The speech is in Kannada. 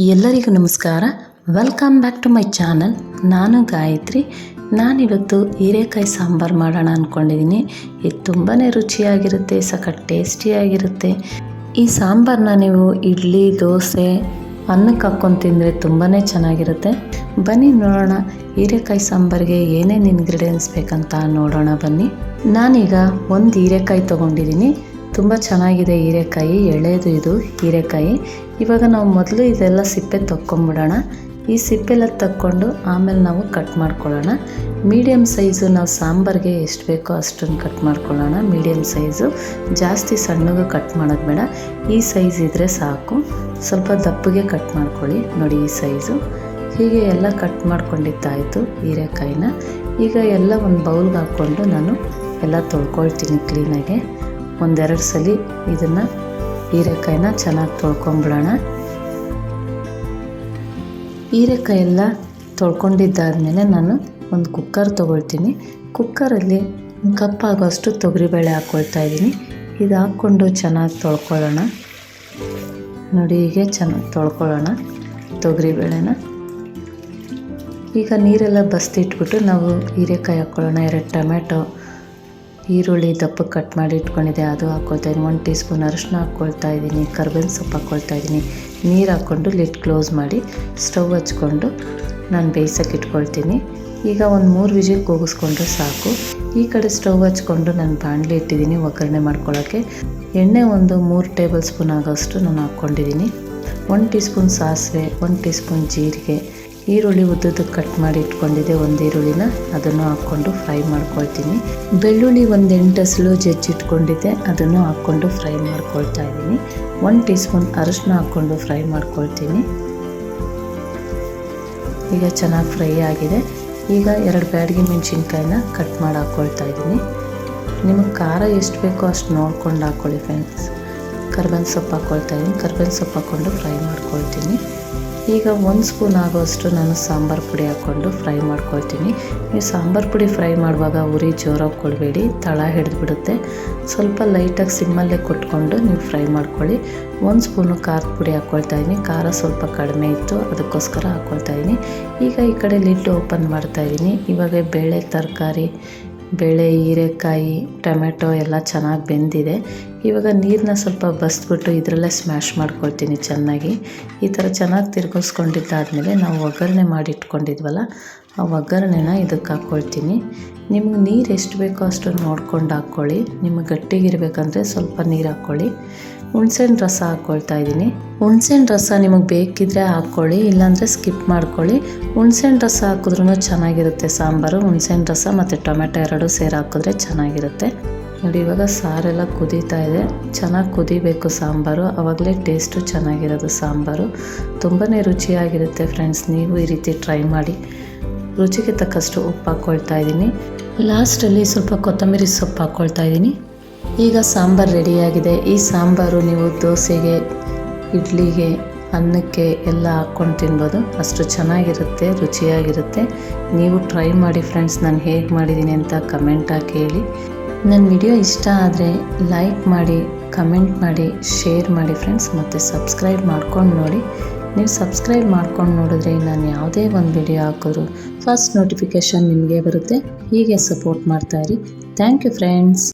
ಎಲ್ಲರಿಗೂ ನಮಸ್ಕಾರ. Welcome back to my channel. ನಾನು ಗಾಯತ್ರಿ. ನಾನಿವತ್ತು ಹೀರೆಕಾಯಿ ಸಾಂಬಾರು ಮಾಡೋಣ ಅಂದ್ಕೊಂಡಿದ್ದೀನಿ. ಇದು ತುಂಬಾ ರುಚಿಯಾಗಿರುತ್ತೆ, ಸಖತ್ ಟೇಸ್ಟಿಯಾಗಿರುತ್ತೆ. ಈ ಸಾಂಬಾರನ್ನ ನೀವು ಇಡ್ಲಿ, ದೋಸೆ, ಅನ್ನಕ್ಕೆ ಹಾಕ್ಕೊಂಡು ತಿಂದರೆ ತುಂಬಾ ಚೆನ್ನಾಗಿರುತ್ತೆ. ಬನ್ನಿ ನೋಡೋಣ ಹೀರೆಕಾಯಿ ಸಾಂಬಾರಿಗೆ ಏನೇನು ಇಂಗ್ರೀಡಿಯೆಂಟ್ಸ್ ಬೇಕಂತ ನೋಡೋಣ ಬನ್ನಿ. ನಾನೀಗ ಒಂದು ಹೀರೆಕಾಯಿ ತೊಗೊಂಡಿದ್ದೀನಿ. ತುಂಬ ಚೆನ್ನಾಗಿದೆ ಹೀರೆಕಾಯಿ, ಎಳೆದು ಇದು ಹೀರೆಕಾಯಿ. ಇವಾಗ ನಾವು ಮೊದಲು ಇದೆಲ್ಲ ಸಿಪ್ಪೆ ತಕ್ಕೊಂಬಿಡೋಣ. ಈ ಸಿಪ್ಪೆಲ್ಲ ತಕ್ಕೊಂಡು ಆಮೇಲೆ ನಾವು ಕಟ್ ಮಾಡ್ಕೊಳ್ಳೋಣ. ಮೀಡಿಯಮ್ ಸೈಜು, ನಾವು ಸಾಂಬಾರಿಗೆ ಎಷ್ಟು ಬೇಕೋ ಅಷ್ಟನ್ನು ಕಟ್ ಮಾಡ್ಕೊಳ್ಳೋಣ. ಮೀಡಿಯಮ್ ಸೈಜು, ಜಾಸ್ತಿ ಸಣ್ಣಗೆ ಕಟ್ ಮಾಡೋದು ಬೇಡ. ಈ ಸೈಜ್ ಇದ್ದರೆ ಸಾಕು. ಸ್ವಲ್ಪ ದಪ್ಪಗೆ ಕಟ್ ಮಾಡ್ಕೊಳ್ಳಿ. ನೋಡಿ ಈ ಸೈಜು. ಹೀಗೆ ಎಲ್ಲ ಕಟ್ ಮಾಡ್ಕೊಂಡಿದ್ದಾಯಿತು ಹೀರೆಕಾಯಿನ. ಈಗ ಎಲ್ಲ ಒಂದು ಬೌಲ್ಗೆ ಹಾಕ್ಕೊಂಡು ನಾನು ಎಲ್ಲ ತೊಳ್ಕೊಳ್ತೀನಿ ಕ್ಲೀನಾಗೆ. ಒಂದೆರಡು ಸಲ ಇದನ್ನು ಹೀರೆಕಾಯಿನ ಚೆನ್ನಾಗಿ ತೊಳ್ಕೊಂಬಿಡೋಣ. ಹೀರೆಕಾಯಿ ಎಲ್ಲ ತೊಳ್ಕೊಂಡಿದ್ದಾದಮೇಲೆ ನಾನು ಒಂದು ಕುಕ್ಕರ್ ತೊಗೊಳ್ತೀನಿ. ಕುಕ್ಕರಲ್ಲಿ ಕಪ್ಪಾಗೋಷ್ಟು ತೊಗರಿಬೇಳೆ ಹಾಕ್ಕೊಳ್ತಾ ಇದ್ದೀನಿ. ಇದು ಹಾಕ್ಕೊಂಡು ಚೆನ್ನಾಗಿ ತೊಳ್ಕೊಳ್ಳೋಣ. ನೋಡಿ ಹೀಗೆ ಚೆನ್ನಾಗಿ ತೊಳ್ಕೊಳ್ಳೋಣ ತೊಗರಿಬೇಳೆನ. ಈಗ ನೀರೆಲ್ಲ ಬಸ್ತಿಟ್ಬಿಟ್ಟು ನಾವು ಹೀರೆಕಾಯಿ ಹಾಕ್ಕೊಳ್ಳೋಣ. 2 ಟೊಮೆಟೊ, ಈರುಳ್ಳಿ ದಪ್ಪಕ್ಕೆ ಕಟ್ ಮಾಡಿ ಇಟ್ಕೊಂಡಿದ್ದೆ ಅದು ಹಾಕ್ಕೊಳ್ತಾ ಇದ್ದೀನಿ. 1 ಟೀ ಸ್ಪೂನ್ ಅರಿಶಿನ ಹಾಕ್ಕೊಳ್ತಾ ಇದ್ದೀನಿ. ಕರ್ಬೇವಿನ ಸೊಪ್ಪು ಹಾಕ್ಕೊಳ್ತಾ ಇದ್ದೀನಿ. ನೀರು ಹಾಕ್ಕೊಂಡು ಲಿಡ್ ಕ್ಲೋಸ್ ಮಾಡಿ ಸ್ಟವ್ ಹಚ್ಕೊಂಡು ನಾನು ಬೇಯಿಸೋಕೆ ಇಟ್ಕೊಳ್ತೀನಿ. ಈಗ ಒಂದು 3 ವಿಜಿಲ್ ಕೂಗಿಸ್ಕೊಂಡ್ರೆ ಸಾಕು. ಈ ಕಡೆ ಸ್ಟವ್ ಹಚ್ಕೊಂಡು ನಾನು ಬಾಣಲಿ ಇಟ್ಟಿದ್ದೀನಿ ಒಗ್ಗರಣೆ ಮಾಡ್ಕೊಳ್ಳೋಕ್ಕೆ. ಎಣ್ಣೆ ಒಂದು 3 ಟೇಬಲ್ ಸ್ಪೂನ್ ಆಗೋಷ್ಟು ನಾನು ಹಾಕ್ಕೊಂಡಿದ್ದೀನಿ. 1 ಟೀ ಸ್ಪೂನ್ ಸಾಸಿವೆ, 1 ಟೀ ಸ್ಪೂನ್ ಜೀರಿಗೆ, ಈರುಳ್ಳಿ ಉದ್ದುದಕ್ಕೆ ಕಟ್ ಮಾಡಿ ಇಟ್ಕೊಂಡಿದ್ದೆ ಒಂದು ಈರುಳ್ಳಿನ, ಅದನ್ನು ಹಾಕ್ಕೊಂಡು ಫ್ರೈ ಮಾಡ್ಕೊಳ್ತೀನಿ. ಬೆಳ್ಳುಳ್ಳಿ ಒಂದು 8 ಹಸಿಳು ಜಜ್ಜಿಟ್ಕೊಂಡಿದ್ದೆ, ಅದನ್ನು ಹಾಕ್ಕೊಂಡು ಫ್ರೈ ಮಾಡ್ಕೊಳ್ತಾ ಇದ್ದೀನಿ. 1 ಟೀ ಸ್ಪೂನ್ ಅರಿಶಿನ ಹಾಕ್ಕೊಂಡು ಫ್ರೈ ಮಾಡ್ಕೊಳ್ತೀನಿ. ಈಗ ಚೆನ್ನಾಗಿ ಫ್ರೈ ಆಗಿದೆ. ಈಗ 2 ಬ್ಯಾಡಗಿ ಮೆಣಸಿನ್ಕಾಯಿನ ಕಟ್ ಮಾಡಿ ಹಾಕ್ಕೊಳ್ತಾ ಇದ್ದೀನಿ. ನಿಮಗೆ ಖಾರ ಎಷ್ಟು ಬೇಕೋ ಅಷ್ಟು ನೋಡ್ಕೊಂಡು ಹಾಕ್ಕೊಳ್ಳಿ ಫ್ರೆಂಡ್ಸ್. ಕರ್ಬೇವಿನ ಸೊಪ್ಪು ಹಾಕ್ಕೊಳ್ತಾ ಇದ್ದೀನಿ. ಕರ್ಬೇವಿನ ಸೊಪ್ಪು ಹಾಕ್ಕೊಂಡು ಫ್ರೈ ಮಾಡ್ಕೊಳ್ತೀನಿ. ಈಗ 1 ಸ್ಪೂನ್ ಆಗೋಷ್ಟು ನಾನು ಸಾಂಬಾರು ಪುಡಿ ಹಾಕ್ಕೊಂಡು ಫ್ರೈ ಮಾಡ್ಕೊಳ್ತೀನಿ. ನೀವು ಸಾಂಬಾರು ಪುಡಿ ಫ್ರೈ ಮಾಡುವಾಗ ಉರಿ ಜೋರಾಗಿ ಕೊಡಬೇಡಿ, ತಳ ಹಿಡಿದ್ಬಿಡುತ್ತೆ. ಸ್ವಲ್ಪ ಲೈಟಾಗಿ ಸಿಮ್ಮಲ್ಲೇ ಕೊಟ್ಕೊಂಡು ನೀವು ಫ್ರೈ ಮಾಡ್ಕೊಳ್ಳಿ. 1 ಸ್ಪೂನು ಖಾರದ ಪುಡಿ ಹಾಕ್ಕೊಳ್ತಾ ಇದ್ದೀನಿ. ಖಾರ ಸ್ವಲ್ಪ ಕಡಿಮೆ ಇತ್ತು, ಅದಕ್ಕೋಸ್ಕರ ಹಾಕ್ಕೊಳ್ತಾ ಇದ್ದೀನಿ. ಈಗ ಈ ಕಡೆ ಲಿಡ್ ಓಪನ್ ಮಾಡ್ತಾಯಿದ್ದೀನಿ. ಇವಾಗ ಬೇಳೆ, ತರಕಾರಿ, ಬೇಳೆ, ಹೀರೆಕಾಯಿ, ಟೊಮೆಟೊ ಎಲ್ಲ ಚೆನ್ನಾಗಿ ಬೆಂದಿದೆ. ಇವಾಗ ನೀರನ್ನ ಸ್ವಲ್ಪ ಬಸ್ಬಿಟ್ಟು ಇದರಲ್ಲೇ ಸ್ಮ್ಯಾಶ್ ಮಾಡ್ಕೊಳ್ತೀನಿ ಚೆನ್ನಾಗಿ. ಈ ಥರ ಚೆನ್ನಾಗಿ ತಿರ್ಗಿಸ್ಕೊಂಡಿದ್ದಾದಮೇಲೆ ನಾವು ಒಗ್ಗರಣೆ ಮಾಡಿ ಇಟ್ಕೊಂಡಿದ್ವಲ್ಲ, ಆ ಒಗ್ಗರಣೆನ ಇದಕ್ಕೆ ಹಾಕ್ಕೊಳ್ತೀನಿ. ನಿಮ್ಗೆ ನೀರು ಎಷ್ಟು ಬೇಕೋ ಅಷ್ಟು ನೋಡ್ಕೊಂಡು ಹಾಕ್ಕೊಳ್ಳಿ. ನಿಮಗೆ ಗಟ್ಟಿಗಿರಬೇಕಂದ್ರೆ ಸ್ವಲ್ಪ ನೀರು ಹಾಕ್ಕೊಳ್ಳಿ. ಹುಣ್ಸೆಹಣ್ಣು ರಸ ಹಾಕ್ಕೊಳ್ತಾ ಇದ್ದೀನಿ. ಹುಣ್ಸೆಹಣ್ಣು ರಸ ನಿಮಗೆ ಬೇಕಿದ್ದರೆ ಹಾಕ್ಕೊಳ್ಳಿ, ಇಲ್ಲಾಂದರೆ ಸ್ಕಿಪ್ ಮಾಡ್ಕೊಳ್ಳಿ. ಹುಣ್ಸೆಹಣ್ಣು ರಸ ಹಾಕಿದ್ರೂ ಚೆನ್ನಾಗಿರುತ್ತೆ ಸಾಂಬಾರು. ಹುಣ್ಸೆಹಣ್ಣು ರಸ ಮತ್ತು ಟೊಮೆಟೊ 2 ಸೇರಿ ಹಾಕಿದ್ರೆ ಚೆನ್ನಾಗಿರುತ್ತೆ. ನೋಡಿ ಇವಾಗ ಸಾರೆಲ್ಲ ಕುದೀತಾ ಇದೆ. ಚೆನ್ನಾಗಿ ಕುದಿಬೇಕು ಸಾಂಬಾರು, ಆವಾಗಲೇ ಟೇಸ್ಟು ಚೆನ್ನಾಗಿರೋದು ಸಾಂಬಾರು. ತುಂಬಾ ರುಚಿಯಾಗಿರುತ್ತೆ ಫ್ರೆಂಡ್ಸ್. ನೀವು ಈ ರೀತಿ ಟ್ರೈ ಮಾಡಿ. ರುಚಿಗೆ ತಕ್ಕಷ್ಟು ಉಪ್ಪು ಹಾಕ್ಕೊಳ್ತಾ ಇದ್ದೀನಿ. ಲಾಸ್ಟಲ್ಲಿ ಸ್ವಲ್ಪ ಕೊತ್ತಂಬರಿ ಸೊಪ್ಪು ಹಾಕ್ಕೊಳ್ತಾ ಇದ್ದೀನಿ. ಈಗ ಸಾಂಬಾರು ರೆಡಿಯಾಗಿದೆ. ಈ ಸಾಂಬಾರು ನೀವು ದೋಸೆಗೆ, ಇಡ್ಲಿಗೆ, ಅನ್ನಕ್ಕೆ ಎಲ್ಲ ಹಾಕ್ಕೊಂಡು ತಿನ್ಬೋದು. ಅಷ್ಟು ಚೆನ್ನಾಗಿರುತ್ತೆ, ರುಚಿಯಾಗಿರುತ್ತೆ. ನೀವು ಟ್ರೈ ಮಾಡಿ ಫ್ರೆಂಡ್ಸ್. ನಾನು ಹೇಗೆ ಮಾಡಿದ್ದೀನಿ ಅಂತ ಕಮೆಂಟ್ ಹಾಕಿ ಹೇಳಿ. ನನ್ನ ವಿಡಿಯೋ ಇಷ್ಟ ಆದರೆ ಲೈಕ್ ಮಾಡಿ, ಕಮೆಂಟ್ ಮಾಡಿ, ಶೇರ್ ಮಾಡಿ ಫ್ರೆಂಡ್ಸ್. ಮತ್ತು ಸಬ್ಸ್ಕ್ರೈಬ್ ಮಾಡ್ಕೊಂಡು ನೋಡಿ. ನೀವು ಸಬ್ಸ್ಕ್ರೈಬ್ ಮಾಡ್ಕೊಂಡು ನೋಡಿದ್ರೆ ನಾನು ಯಾವುದೇ ಒಂದು ವಿಡಿಯೋ ಹಾಕಿದ್ರು ಫಸ್ಟ್ ನೋಟಿಫಿಕೇಷನ್ ನಿಮಗೆ ಬರುತ್ತೆ. ಹೀಗೆ ಸಪೋರ್ಟ್ ಮಾಡ್ತಾಯಿರಿ. Thank you friends.